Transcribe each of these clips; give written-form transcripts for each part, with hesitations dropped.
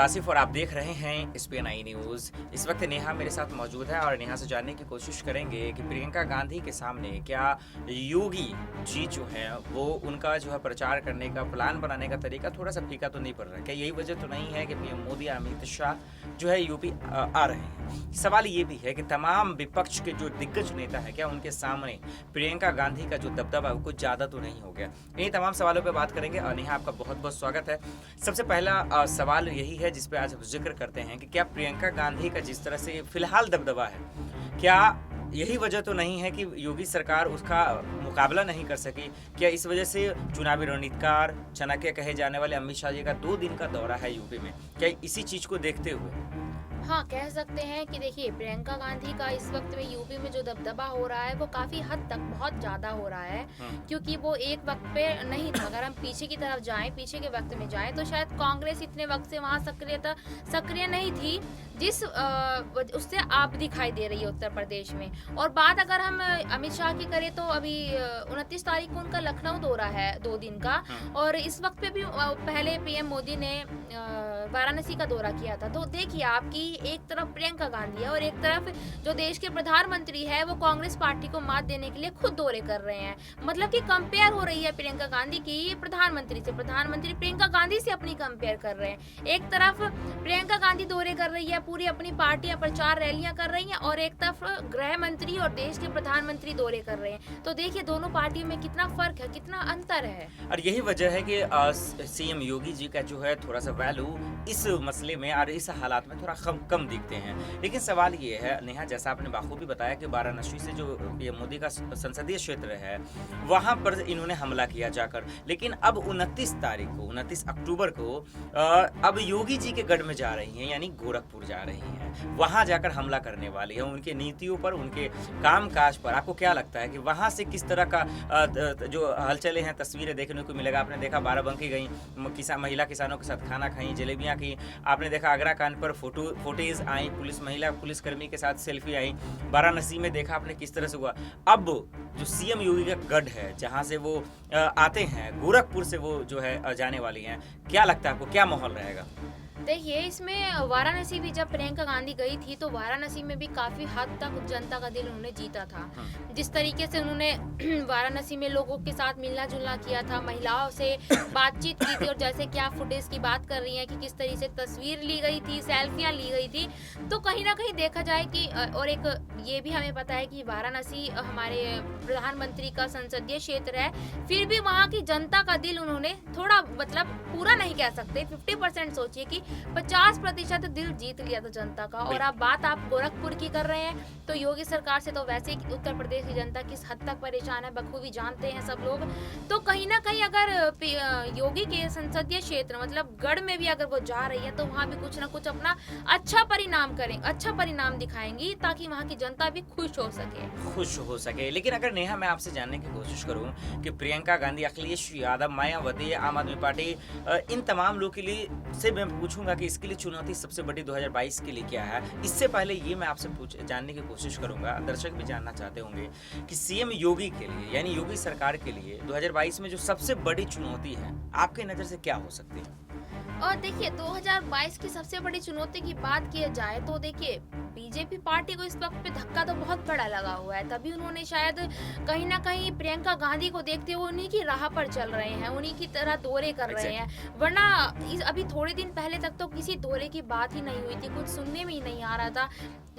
आसिफ और आप देख रहे हैं SPN न्यूज़। इस वक्त नेहा मेरे साथ मौजूद है और नेहा से जानने की कोशिश करेंगे कि प्रियंका गांधी के सामने क्या योगी जी जो है वो उनका जो है प्रचार करने का प्लान बनाने का तरीका थोड़ा सा फीका तो नहीं पड़ रहा है। क्या यही वजह तो नहीं है कि पीएम मोदी और अमित शाह जो है यूपी आ रहे हैं? सवाल ये भी है कि तमाम विपक्ष के जो दिग्गज नेता है क्या उनके सामने प्रियंका गांधी का जो दबदबा है वो कुछ ज़्यादा तो नहीं हो गया? इन्हीं तमाम सवालों पर बात करेंगे। नेहा, आपका बहुत बहुत स्वागत है। सबसे पहला सवाल यही है जिस पे आज जिक्र करते हैं कि क्या प्रियंका गांधी का जिस तरह से फिलहाल दबदबा है, क्या यही वजह तो नहीं है कि योगी सरकार उसका मुकाबला नहीं कर सकी? क्या इस वजह से चुनावी रणनीतिकार चाणक्य कहे जाने वाले अमित शाह जी का 2 दिन का दौरा है यूपी में, क्या इसी चीज को देखते हुए? हाँ, कह सकते हैं कि देखिए प्रियंका गांधी का इस वक्त में यूपी में जो दबदबा हो रहा है वो काफी हद तक बहुत ज्यादा हो रहा है, क्योंकि वो एक वक्त पे नहीं था। अगर हम पीछे की तरफ जाएं, पीछे के वक्त में जाएं, तो शायद कांग्रेस इतने वक्त से वहाँ सक्रिय नहीं थी जिस उससे आप दिखाई दे रही है उत्तर प्रदेश में। और बात अगर हम अमित शाह की करें तो अभी 29 तारीख को उनका लखनऊ दौरा है 2 दिन का, और इस वक्त पे भी पहले पीएम मोदी ने वाराणसी का दौरा किया था। तो देखिए आपकी एक तरफ प्रियंका गांधी है और एक तरफ जो देश के प्रधानमंत्री है वो कांग्रेस पार्टी को मात देने के लिए खुद दौरे कर रहे हैं। मतलब कि कंपेयर हो रही है प्रियंका गांधी की प्रधानमंत्री से, प्रधानमंत्री प्रियंका गांधी से अपनी कंपेयर कर रहे हैं। एक तरफ प्रियंका गांधी दौरे कर रही है, पूरी अपनी पार्टियां प्रचार रैलियां कर रही हैं, और एक तरफ गृह मंत्री और देश के प्रधानमंत्री दौरे कर रहे हैं। तो देखिए दोनों पार्टियों में कितना फर्क है, कितना अंतर है। और यही वजह है कि सीएम योगी जी का जो है थोड़ा सा वैल्यू इस मसले में और इस हालात में थोड़ा कम दिखते हैं। लेकिन सवाल ये है नेहा, जैसा आपने बाखूबी बताया कि वाराणसी से जो पीएम मोदी का संसदीय क्षेत्र है वहां पर इन्होंने हमला किया जाकर, लेकिन अब 29 अक्टूबर को अब योगी जी के गढ़ में जा रही हैं, यानी गोरखपुर जा रही हैं, वहां जाकर हमला करने वाली है उनके नीतियों पर, उनके कामकाज पर। आपको क्या लगता है कि वहां से किस तरह का जो हलचलें हैं, तस्वीरें देखने को मिलेगा? आपने देखा बाराबंकी गई, महिला किसानों के साथ खाना खाई, जलेबियां की। आपने देखा आगरा कांड पर फोटेज आई, महिला पुलिसकर्मी के साथ सेल्फी आई। वाराणसी में देखा आपने किस तरह से हुआ। अब जो सीएम योगी का गढ़ है जहां से वो आते हैं, गोरखपुर से वो जो है जाने वाली हैं, क्या लगता है आपको, क्या माहौल रहेगा? देखिए इसमें वाराणसी भी जब प्रियंका गांधी गई थी तो वाराणसी में भी काफी हद तक जनता का दिल उन्होंने जीता था। जिस तरीके से उन्होंने वाराणसी में लोगों के साथ मिलना जुलना किया था, महिलाओं से बातचीत की थी, और जैसे कि आप फुटेज की बात कर रही हैं कि किस तरीके से तस्वीर ली गई थी, सेल्फियां ली गई थी, तो कहीं ना कहीं देखा जाए कि और एक ये भी हमें पता है कि वाराणसी हमारे प्रधानमंत्री का संसदीय क्षेत्र है, फिर भी वहाँ की जनता का दिल उन्होंने थोड़ा, मतलब पूरा नहीं कह सकते, 50% सोचिए कि 50% दिल जीत लिया था जनता का। और अब बात आप गोरखपुर की कर रहे हैं तो योगी सरकार से तो वैसे ही उत्तर प्रदेश की जनता किस हद तक परेशान है बखूबी जानते हैं सब लोग। तो कहीं ना कहीं अगर योगी के संसदीय क्षेत्र मतलब गढ़ में भी अगर वो जा रही है तो वहाँ भी कुछ ना कुछ अपना अच्छा परिणाम दिखाएंगी, ताकि वहाँ की जनता भी खुश हो सके। लेकिन अगर नेहा मैं आपसे जानने की कोशिश करूं कि प्रियंका गांधी, अखिलेश यादव, मायावती, आम आदमी पार्टी, इन तमाम लोगों के लिए से मैं पूछूंगा कि इसके लिए चुनौती सबसे बड़ी 2022 के लिए क्या है। इससे पहले ये मैं आपसे जानने की कोशिश करूंगा, दर्शक भी जानना चाहते होंगे कि सीएम योगी के लिए, यानी योगी सरकार के लिए 2022 में जो सबसे बड़ी चुनौती है आपके नजर से क्या हो सकती है? और देखिए 2022 की सबसे बड़ी चुनौती की बात की जाए तो देखिए बीजेपी पार्टी को इस वक्त पे धक्का तो बहुत बड़ा लगा हुआ है, तभी उन्होंने शायद कहीं ना कहीं प्रियंका गांधी को देखते हुए उन्हीं की राह पर चल रहे हैं, उन्हीं की तरह दौरे कर रहे हैं। वरना अभी थोड़े दिन पहले तक तो किसी दौरे की बात ही नहीं हुई थी, कुछ सुनने में ही नहीं आ रहा था,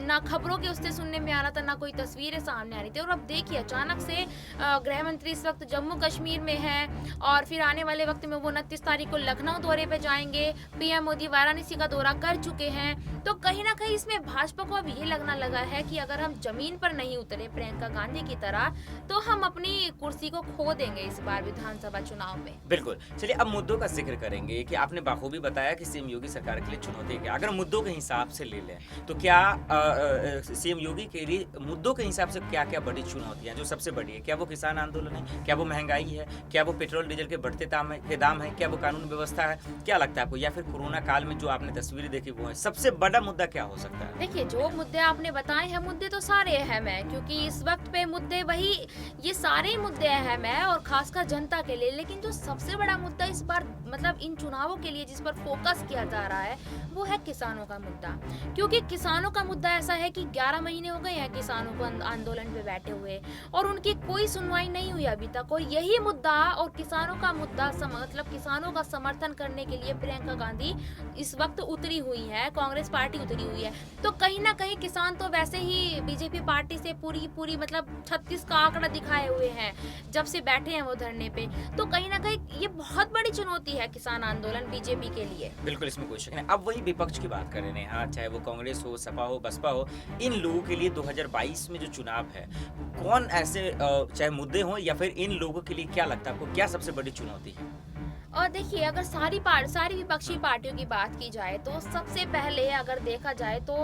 ना खबरों के उससे सुनने में आ रहा था, ना कोई तस्वीरें सामने आ रही थी। और अब देखिए अचानक से गृह मंत्री इस वक्त जम्मू कश्मीर में है, और फिर आने वाले वक्त में वो 29 तारीख को लखनऊ दौरे पे जाएंगे, पीएम मोदी वाराणसी का दौरा कर चुके हैं। तो कहीं ना कहीं इसमें भाजपा को अब ये लगना लगा है कि अगर हम जमीन पर नहीं उतरे प्रियंका गांधी की तरह तो हम अपनी कुर्सी को खो देंगे इस बार विधानसभा चुनाव में। बिल्कुल, चलिए अब मुद्दों का जिक्र करेंगे कि आपने बाखूबी बताया कि सीएम योगी सरकार के लिए चुनौती क्या। अगर मुद्दों के हिसाब से ले लें तो क्या सीएम योगी के लिए मुद्दों के हिसाब से क्या क्या बड़ी चुनौतियां जो सबसे बड़ी है? क्या वो किसान आंदोलन है? क्या वो महंगाई है? क्या वो पेट्रोल डीजल के बढ़ते दाम है? क्या वो कानून व्यवस्था है? क्या लगता लगता है आपको, या फिर कोरोना काल में जो आपने तस्वीरें देखी वो है, सबसे बड़ा मुद्दा क्या हो सकता है? देखिए, जो मुद्दे आपने बताए हैं, मुद्दे तो सारे अहम हैं, क्योंकि इस वक्त पे मुद्दे वही, ये सारे ही मुद्दे अहम हैं और खासकर जनता के लिए। लेकिन जो सबसे बड़ा मुद्दा इस बार मतलब इन चुनावों के लिए जिस पर फोकस किया जा रहा है, वो है किसानों का मुद्दा। क्योंकि किसानों का मुद्दा ऐसा है कि 11 महीने हो गए हैं किसानों को आंदोलन पे बैठे हुए और उनकी कोई सुनवाई नहीं हुई अभी तक। और यही मुद्दा और किसानों का मुद्दा मतलब किसानों का समर्थन करने के लिए प्रियंका गांधी इस वक्त उतरी हुई है, कांग्रेस पार्टी उतरी हुई है। तो कहीं ना कहीं किसान तो वैसे ही बीजेपी पार्टी से पूरी मतलब 36 का आंकड़ा दिखाए हुए हैं जब से बैठे हैं वो धरने पे। तो कहीं ना कहीं ये बहुत बड़ी चुनौती है किसान आंदोलन बीजेपी के लिए। बिल्कुल, इसमें कोई शक नहीं। अब वही विपक्ष की बात कर रहे हैं, हाँ, चाहे वो कांग्रेस हो, सपा हो, बसपा हो, इन लोगों के लिए 2022 में जो चुनाव है, कौन ऐसे चाहे मुद्दे हों या फिर इन लोगों के लिए क्या लगता है आपको, क्या सबसे बड़ी चुनौती है? और देखिए, अगर सारी विपक्षी पार्टियों की बात की जाए तो सबसे पहले अगर देखा जाए तो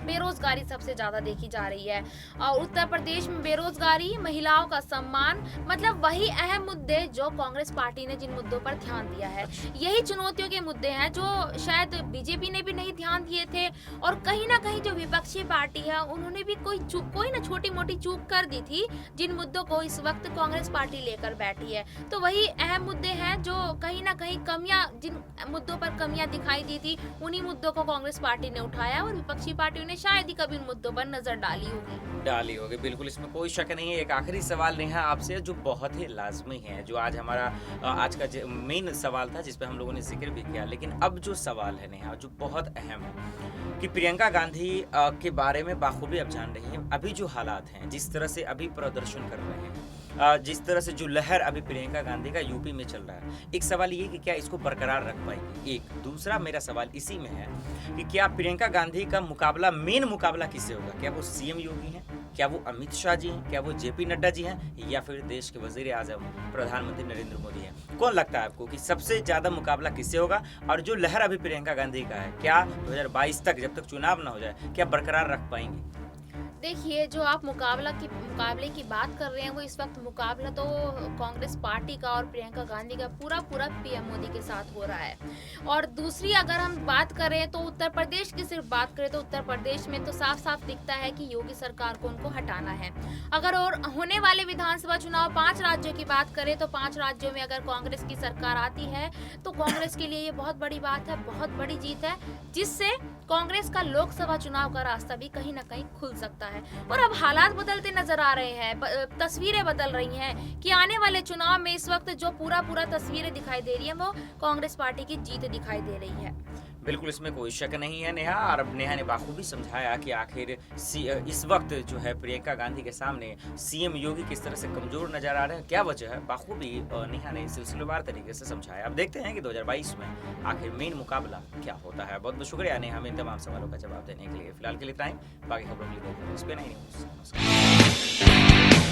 बेरोजगारी सबसे ज्यादा देखी जा रही है। और उत्तर प्रदेश में बेरोजगारी, महिलाओं का सम्मान, मतलब वही अहम मुद्दे जो कांग्रेस पार्टी ने जिन मुद्दों पर ध्यान दिया है, यही चुनौतियों के मुद्दे हैं जो शायद बीजेपी ने भी नहीं ध्यान दिए थे। और कहीं ना कहीं जो विपक्षी पार्टी है उन्होंने भी कोई ना छोटी मोटी चूक कर दी थी, जिन मुद्दों को इस वक्त कांग्रेस पार्टी लेकर बैठी है। तो वही अहम मुद्दे हैं जो कहीं ना कहीं कमियां, जिन मुद्दों पर कमियां दिखाई दी थी, उन्हीं मुद्दों को कांग्रेस पार्टी ने उठाया और विपक्षी पार्टियों ने शायद ही कभी उन मुद्दों पर नजर डाली होगी। बिल्कुल, इसमें कोई शक नहीं है। एक आखिरी सवाल नेहा आपसे जो बहुत ही लाजमी है, जो आज हमारा आज का मेन सवाल था जिस पे हम लोगों ने जिक्र भी किया, लेकिन अब जो सवाल है नेहा जो बहुत अहम है कि प्रियंका गांधी के बारे में बाखूबी आप जान रही हैं, अभी जो हालात हैं, जिस तरह से अभी प्रदर्शन कर रहे हैं, जिस तरह से जो लहर अभी प्रियंका गांधी का यूपी में चल रहा है, एक सवाल ये कि क्या इसको बरकरार रख पाएगी। एक दूसरा मेरा सवाल इसी में है कि क्या प्रियंका गांधी का मुकाबला, मेन मुकाबला किससे होगा? क्या वो सीएम योगी हैं, क्या वो अमित शाह जी हैं, क्या वो जेपी नड्डा जी हैं, या फिर देश के वजीर आजम प्रधानमंत्री नरेंद्र मोदी हैं? कौन लगता है आपको कि सबसे ज्यादा मुकाबला किससे होगा? और जो लहर अभी प्रियंका गांधी का है, क्या 2022 तक, जब तक चुनाव ना हो जाए, क्या बरकरार रख पाएंगे? देखिए, जो आप मुकाबले की बात कर रहे हैं, वो इस वक्त मुकाबला तो कांग्रेस पार्टी का और प्रियंका गांधी का पूरा पीएम मोदी के साथ हो रहा है। और दूसरी अगर हम बात करें तो उत्तर प्रदेश की सिर्फ बात करें तो उत्तर प्रदेश में तो साफ दिखता है कि योगी सरकार को उनको हटाना है। अगर और होने वाले विधानसभा चुनाव 5 राज्यों की बात करें तो 5 राज्यों में अगर कांग्रेस की सरकार आती है तो कांग्रेस के लिए ये बहुत बड़ी बात है, बहुत बड़ी जीत है, जिससे कांग्रेस का लोकसभा चुनाव का रास्ता भी कहीं ना कहीं खुल सकता है। और अब हालात बदलते नजर आ रहे हैं, तस्वीरें बदल रही हैं कि आने वाले चुनाव में इस वक्त जो पूरा तस्वीरें दिखाई दे रही है वो कांग्रेस पार्टी की जीत दिखाई दे रही है। बिल्कुल, इसमें कोई शक नहीं है नेहा। और अब नेहा ने बाखूबी समझाया कि आखिर इस वक्त जो है प्रियंका गांधी के सामने सीएम योगी किस तरह से कमजोर नजर आ रहे हैं, क्या वजह है। बाखूबी नेहा ने सिलसिलेवार तरीके से समझाया। अब देखते हैं कि 2022 में आखिर मेन मुकाबला क्या होता है। बहुत बहुत शुक्रिया नेहा हमें इन तमाम सवालों का जवाब देने के लिए। फिलहाल के लिए टाइम, बाकी खबरों के लिए देखते हैं इस पे नहीं न्यूज़। नमस्कार।